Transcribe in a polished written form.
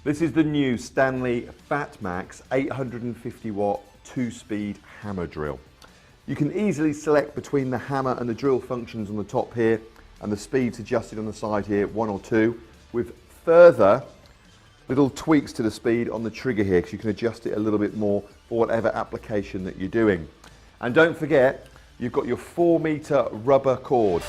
This is the new Stanley Fatmax 850W 2-speed hammer drill. You can easily select between the hammer and the drill functions on the top here, and the speeds adjusted on the side here, 1 or 2, with further little tweaks to the speed on the trigger here, because you can adjust it a little bit more for whatever application that you're doing. And don't forget, you've got your 4-meter rubber cord.